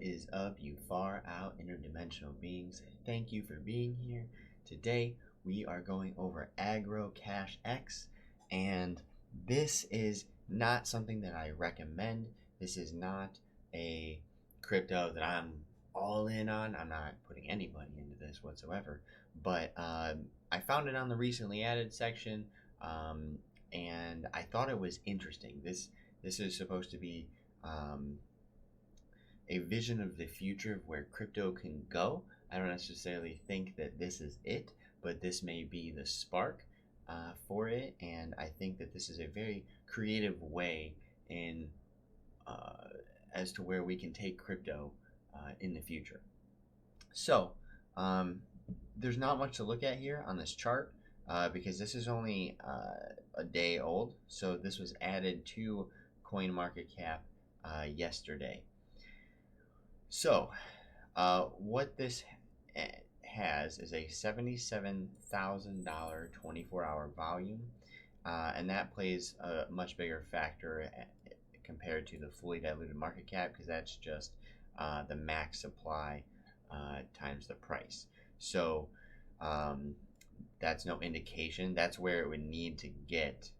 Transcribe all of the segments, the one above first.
is up, you far out interdimensional beings? Thank you for being here. Today we are going over AgroCashX, and this is not something that I recommend. This is not a crypto that I'm all in on. I'm not putting anybody into this whatsoever, but I found it on the recently added section, and I thought it was interesting. This is supposed to be a vision of the future of where crypto can go. I don't necessarily think that this is it, but this may be the spark for it, and I think that this is a very creative way in as to where we can take crypto in the future. So there's not much to look at here on this chart because this is only a day old. So this was added to CoinMarketCap yesterday. So what this has is a $77,000 24-hour volume, and that plays a much bigger factor compared to the fully diluted market cap, because that's just the max supply times the price. So that's no indication. That's where it would need to get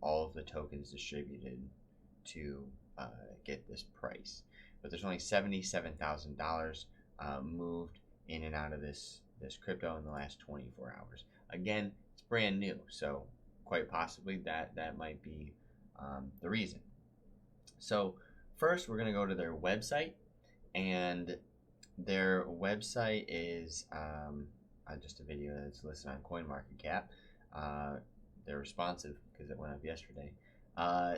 all of the tokens distributed to get this price. But there's only $77,000 moved in and out of this crypto in the last 24 hours. Again, it's brand new, so quite possibly that might be the reason. So first, we're going to go to their website, and their website is just a video that's listed on CoinMarketCap. They're responsive because it went up yesterday.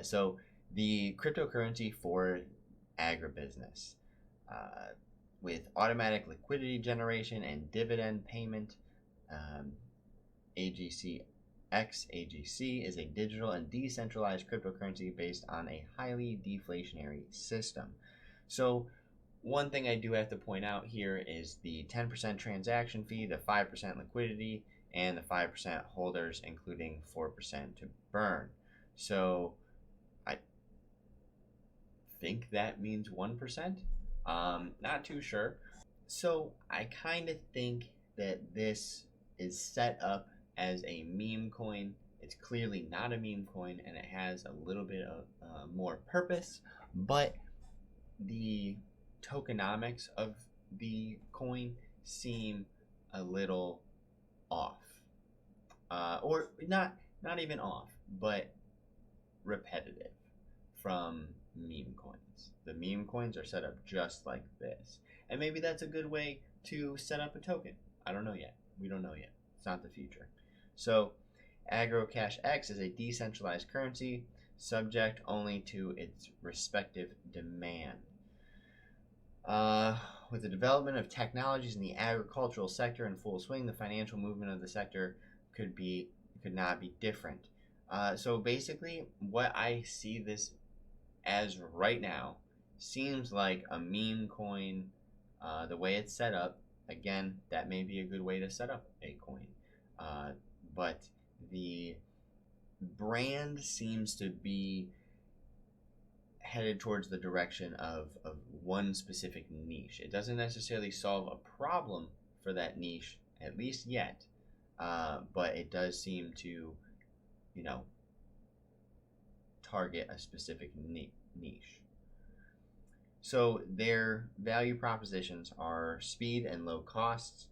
So the cryptocurrency for agribusiness with automatic liquidity generation and dividend payment. AGCX AGC is a digital and decentralized cryptocurrency based on a highly deflationary system. So one thing I do have to point out here is the 10% transaction fee, the 5% liquidity, and the 5% holders, including 4% to burn. So I think that means 1%. Not too sure. So I kind of think that this is set up as a meme coin. It's clearly not a meme coin, and it has a little bit of more purpose, but the tokenomics of the coin seem a little off, or not even off, but repetitive from meme coins. The meme coins are set up just like this, and maybe that's a good way to set up a token. I don't know yet. We don't know yet. It's not the future. So AgroCashX is a decentralized currency subject only to its respective demand. With the development of technologies in the agricultural sector in full swing, the financial movement of the sector could not be different. So basically, what I see this as right now seems like a meme coin. The way it's set up, again, that may be a good way to set up a coin. But the brand seems to be headed towards the direction of one specific niche. It doesn't necessarily solve a problem for that niche, at least yet, but it does seem to, target a specific niche. So their value propositions are speed and low costs,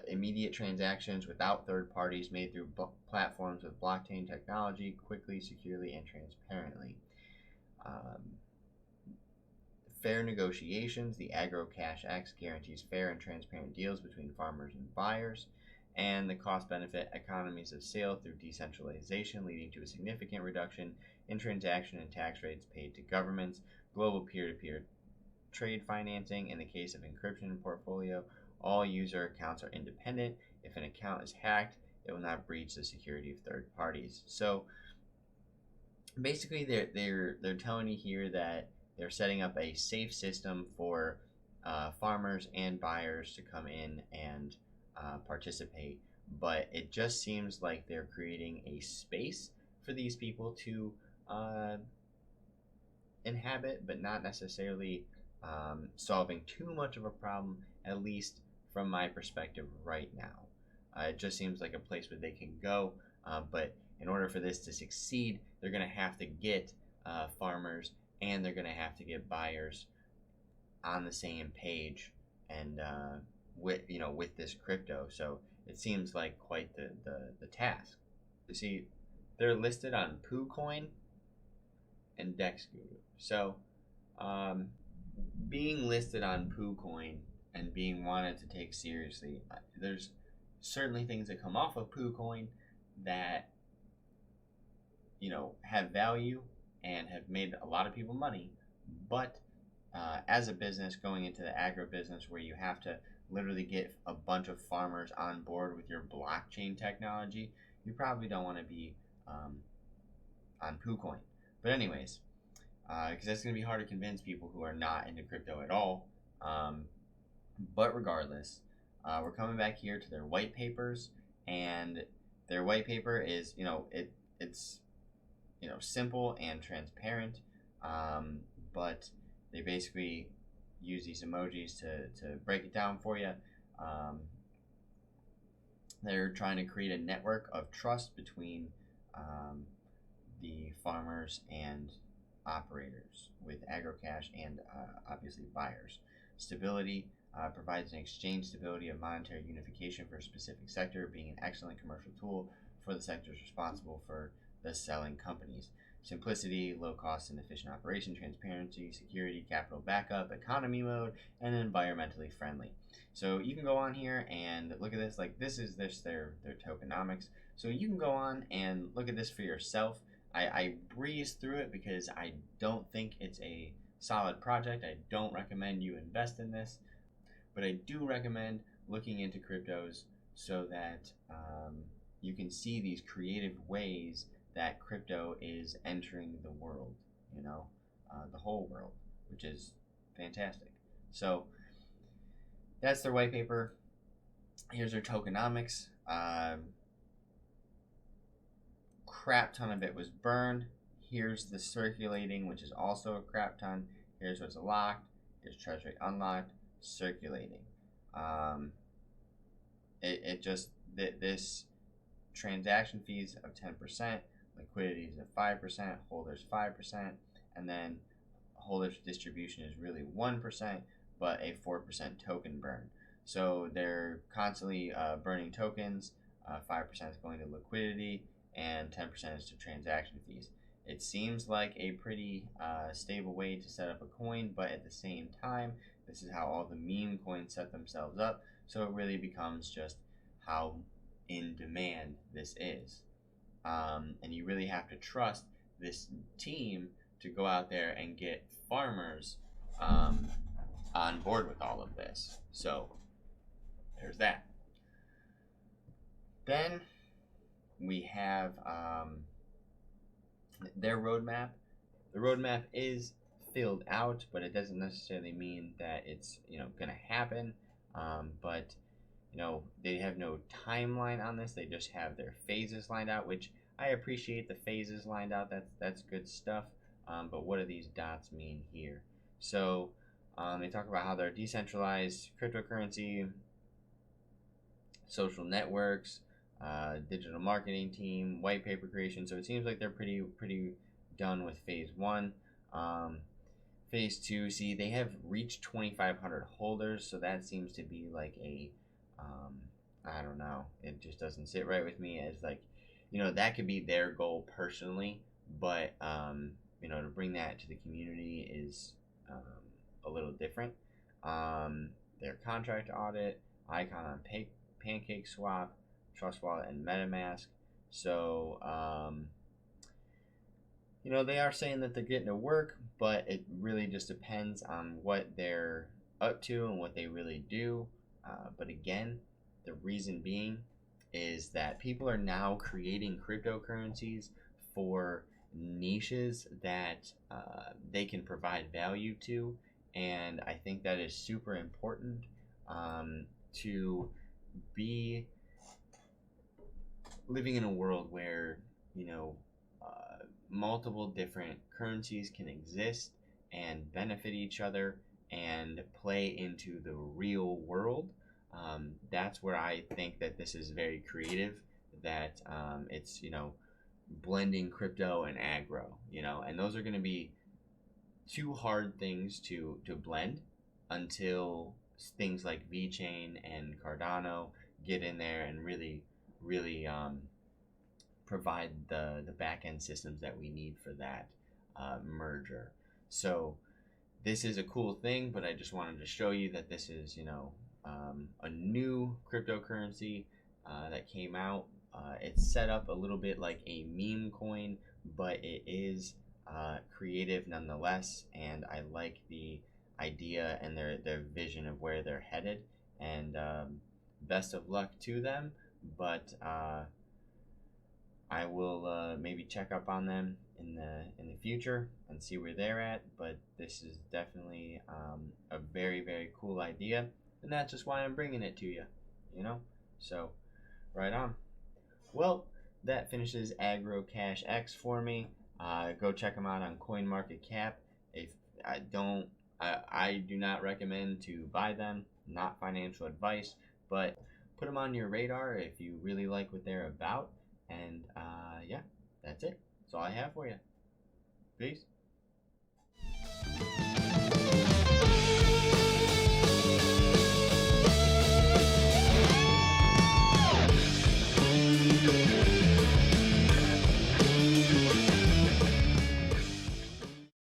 immediate transactions without third parties made through platforms with blockchain technology, quickly, securely, and transparently. Fair negotiations. The AgroCashX guarantees fair and transparent deals between farmers and buyers, and the cost-benefit economies of scale through decentralization, leading to a significant reduction in transaction and tax rates paid to governments. Global peer-to-peer trade financing. In the case of encryption portfolio, all user accounts are independent. If an account is hacked, it will not breach the security of third parties. So basically, they're telling you here that they're setting up a safe system for farmers and buyers to come in and participate. But it just seems like they're creating a space for these people to inhabit, but not necessarily solving too much of a problem, at least from my perspective right now. It just seems like a place where they can go, but in order for this to succeed, they're going to have to get farmers, and they're going to have to get buyers on the same page, and with this crypto. So it seems like quite the task. You see, they're listed on PooCoin and DexGuru. So being listed on PooCoin and being wanted to take seriously, there's certainly things that come off of PooCoin that have value and have made a lot of people money, but as a business going into the agro business where you have to literally get a bunch of farmers on board with your blockchain technology, you probably don't want to be on PooCoin. But anyways, because that's going to be hard to convince people who are not into crypto at all. But regardless, we're coming back here to their white papers, and their white paper is, it's simple and transparent, but they basically use these emojis to break it down for you. They're trying to create a network of trust between the farmers and operators with AgroCash and obviously buyers. Stability provides an exchange stability of monetary unification for a specific sector, being an excellent commercial tool for the sectors responsible for the selling companies. Simplicity, low cost and efficient operation, transparency, security, capital backup, economy mode, and environmentally friendly. So you can go on here and look at this. Like this is their tokenomics. So you can go on and look at this for yourself. I breezed through it because I don't think it's a solid project. I don't recommend you invest in this, but I do recommend looking into cryptos so that you can see these creative ways that crypto is entering the world, the whole world, which is fantastic. So that's their white paper. Here's their tokenomics. Crap ton of it was burned. Here's the circulating, which is also a crap ton. Here's what's locked. Here's treasury unlocked, circulating. This transaction fees of 10%, liquidity is at 5%, holders 5%, and then holders distribution is really 1%, but a 4% token burn. So they're constantly burning tokens. 5% is going to liquidity, and 10% is to transaction fees. It seems like a pretty stable way to set up a coin, but at the same time, this is how all the meme coins set themselves up. So it really becomes just how in demand this is. And you really have to trust this team to go out there and get farmers on board with all of this. So there's that. Then we have their roadmap. The roadmap is filled out, but it doesn't necessarily mean that it's going to happen. But they have no timeline on this. They just have their phases lined out, which I appreciate the phases lined out. That's good stuff. But what do these dots mean here? So they talk about how they're decentralized cryptocurrency, social networks, digital marketing team, white paper creation. So it seems like they're pretty done with phase one. Phase two, see, they have reached 2,500 holders, so that seems to be like a I don't know, it just doesn't sit right with me as like, that could be their goal personally, but to bring that to the community is a little different. Their contract audit, icon on Pancake Swap, Trust Wallet, and MetaMask. So they are saying that they're getting to work, but it really just depends on what they're up to and what they really do. But again, the reason being is that people are now creating cryptocurrencies for niches that they can provide value to, and I think that is super important to be living in a world where multiple different currencies can exist and benefit each other, and play into the real world. That's where I think that this is very creative, that it's, blending crypto and agro, and those are going to be two hard things to blend until things like VeChain and Cardano get in there and really provide the back end systems that we need for that merger. So this is a cool thing, but I just wanted to show you that this is, a new cryptocurrency that came out. It's set up a little bit like a meme coin, but it is creative nonetheless, and I like the idea and their vision of where they're headed. And best of luck to them. But I will maybe check up on them in the future and see where they're at. But this is definitely a very cool idea, and that's just why I'm bringing it to you. So right on. Well, that finishes AgroCashX for me. Go check them out on CoinMarketCap. If I do not recommend to buy them. Not financial advice, but put them on your radar if you really like what they're about. And yeah, that's it. That's all I have for you. Peace.